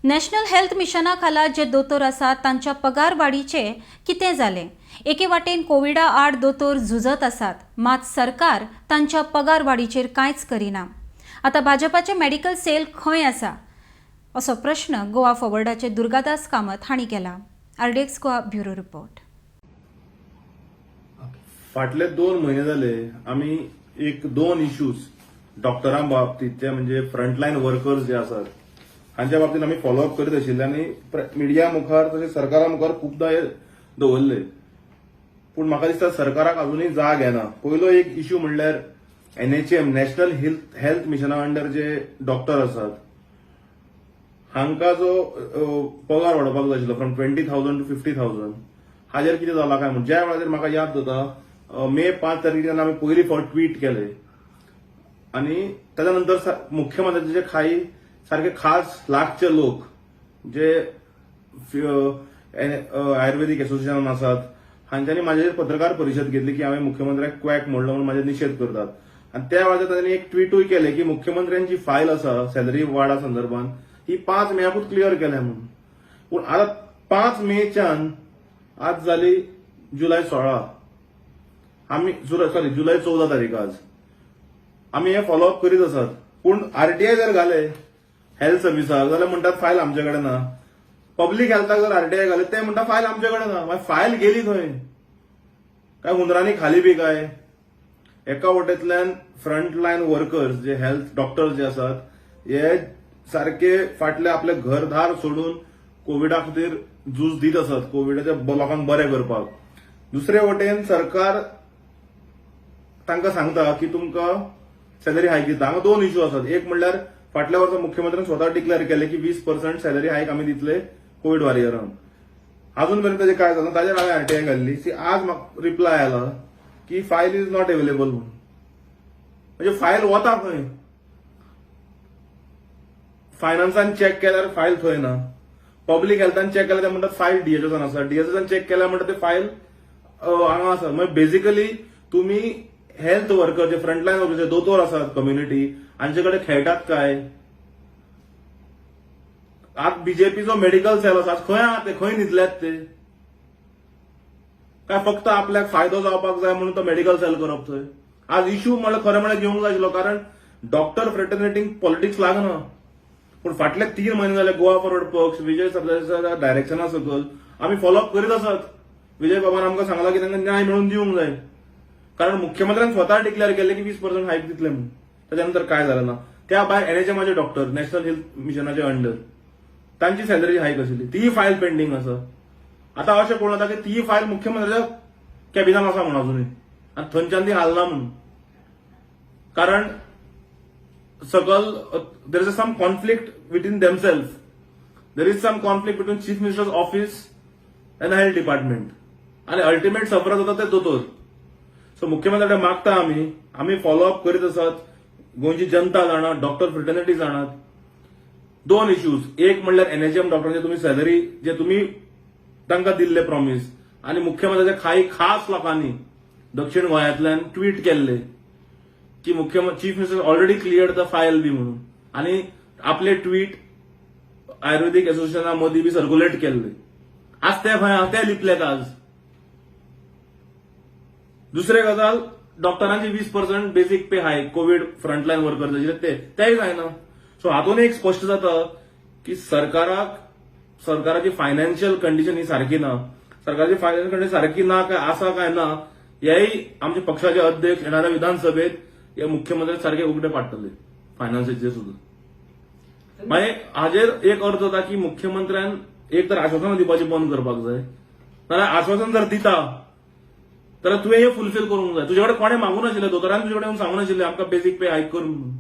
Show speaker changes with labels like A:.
A: National health मिशना खाला जे दोतोर आसात तांच्या पगार वाडीचे कितें जालें? एके वाटेन कोविडा आड दोतोर झुजत आसात, मात सरकार तांच्या पगार वाडीचेर कांयच करिना. आता भाजपाचे मेडिकल सेल खंय आसा असो प्रश्न गोवा फॉरवर्डाचे दुर्गादास कामत हांणी केला. RDXGOA bureau report.
B: फाटले 2 महिने जाले आम्ही दोन इश्यूज डॉक्टरां बाबतीतचे म्हणजे फ्रंटलाईन वर्कर्स जे आसात हांच्या बाबतीत आम्ही फॉलोअप करीत आशिल्ले आनी मिडिया मुखार तशेंच सरकारा मुखार खूबदां हे दवरले. पूण म्हाका दिसता सरकाराक अजूनय जाग येना. पयलो एक इश्यू म्हणल्यार NHM नॅशनल हेल्थ मिशना अंडर जे डॉक्टर आसात हांकां जो पगार वाडोवपाक जाय आशिल्लो फ्रॉम 20,000 to 50,000 हाजेर कितें जाला काय म्हणून ज्या वेळाचेर म्हाका याद जाता मे 5 तारखेर आमी पयली फावट ट्वीट केले आनी ताच्या नंतर मुख्यमंत्र्याचे खाई सारखे खास लागचे लोक जे आयुर्वेदीक असोसिएशन आसात हांच्यांनी म्हाजेर पत्रकार परिशद घेतली की हांवें मुख्यमंत्र्याक क्वॅक म्हणलो म्हणून म्हाजे निशेध करतात. आनी त्या वेळाचेर तांणी एक ट्वीटूय केले की मुख्यमंत्र्यांची फायल आसा सॅलरी वाडा संदर्भात ही 5 मेकूच क्लियर केल्या म्हणून. पूण आता 5 मेच्यान आज जाली जुलय 16 आमी जुलय 14 तारीख आज आमी हे फॉलोअप करीत आसात. पूण RTI जर घाले हेल्थ सर्व्हिसाक जाल्यार म्हणटात फायल आमचे कडेन ना. पब्लीक हेल्थाक जर RTI घाले ते म्हणटा फायल आमचे कडेन ना. मागीर फायल गेली खंय? काय हुंदरांनी खाली बी काय? एका वटेंतल्यान फ्रंटलायन वर्कर्स जे हेल्थ डॉक्टर्स जे आसात हे सारखे फाटले आपले घरदार सोडून कोविडा खातीर झूज दीत आसात कोविडाच्या लोकांक बरें करपाक. दुसरे वटेन सरकार तांकां सांगता की तुमकां सॅलरी हायक दिता. हांगा 2 इश्यू आसात. एक म्हणल्यार फाटल्या वर्सा मुख्यमंत्र्यान स्वता डिक्लेअर केले की 20% सॅलरी हायक आमी दितले कोविड वॉरियरांक. अजून पर्यंत ताजें काय जालें ताजेर हांवें RTI घाल्ली. आज म्हाका रिप्लाय आयला की फायल इज नॉट अवेलेबल म्हणून. म्हणजे फायल वता खंय? फायनान्सान चॅक केल्यार फायल थंय ना. पब्लीक हेल्थान चॅक केल्यार ते म्हणटात फायल DHSन आसा. DHSन चॅक केल्यार म्हणटा ते फायल हांगा आसा. म्हणजे बेसिकली तुमी हेल्थ वर्कर जे फ्रंटलायन वर्कर जे दोतोर आसात कम्युनिटी हांचे कडेन खेळटात काय? आज बीजेपीचो मेडिकल सेल आसा खंय आहा ते? खंय न्हिदल्यात ते? काय फक्त आपल्याक फायदो जावपाक जाय म्हणून तो मेडिकल सेल करप थंय? आज इश्यू म्हणल्यार खरें म्हळ्यार घेवंक जाय आशिल्लो कारण डॉक्टर फ्रेटर्निटींक पॉलिटिक्स लागना. पूण फाटले 3 महिने जाले गोवा फॉरवर्ड पक्ष विजय सरदेसायच्या डायरेक्शना सकयल आमी फॉलोअप करीत आसात. विजय बाबान आमकां सांगला की तांकां न्याय मेळून दिवंक जाय कारण मुख्यमंत्र्यान स्वता डिक्लेअर केले की 20% हायक दितले म्हणून. ताच्या नंतर काय जालें ना. त्या भायर NHMचे डॉक्टर नॅशनल हेल्थ मिशनाचे अंडर तांची सॅलरी हायक आशिल्ली ती फायल पेंडिंग आसा. आता अशें कोण जाता की ती फायल मुख्यमंत्र्याच्या कॅबिनात आसा म्हणून अजूनय आनी थंयच्यान ती हालना म्हणून. कारण सकल there is some conflict within themselves. There is some conflict between chief minister's office and health department आणि अल्टिमेट सफर जाता ते दोतोर. सो मुख्यमंत्र्याकडे मागता आमी फॉलोअप करीत आसात. गोंयची जनता जाणा डॉक्टर फ्रेटर्निटी जाणात. 2 इश्यूज. एक म्हणल्यार NHM डॉक्टरांचे तुमी सॅलरी जे तुमी तांकां दिल्ले प्रॉमिस आणि मुख्यमंत्र्याच्या खाई खास लोकांनी दक्षिण गोंयांतल्यान ट्वीट केल्ले की chief minister already cleared the file बी म्हणून आणि आपले ट्वीट आयुर्वेदीक असोसिएशना मदीं बी सर्क्युलेट केल्ले. आज ते खंय ते लिपलेत आज. दुसरे गजाल डॉक्टरांची 20% बेसिक पे हायक कोविड फ्रंटलाईन वर्कर्स तेय जायना. सो हातून एक स्पष्ट जाता की सरकाराची फायनान्शियल कंडिशन ही सारखी ना. सरकारची फायनान्शियल कंडिशन सारखी ना काय आसा काय ना हेही आमच्या पक्षाचे अध्यक्ष येणाऱ्या विधानसभेत हे मुख्यमंत्री सारखे उघडे पाडटले फायनान्साचे सुद्धा. मागीर हाजेर एक अर्थ जाता की मुख्यमंत्र्यान एक तर आश्वासनां दिवपाची बंद करपाक जाय नाल्यार आश्वासन जर दिता जाल्यार तुवें हे फुलफिल करूंक जाय. तुजे कडेन कोणें मागूं नाशिल्लें दोतोरान तुजे कडेन सांगूं नाशिल्लें आमकां बेसिक पे हायक कर म्हणून.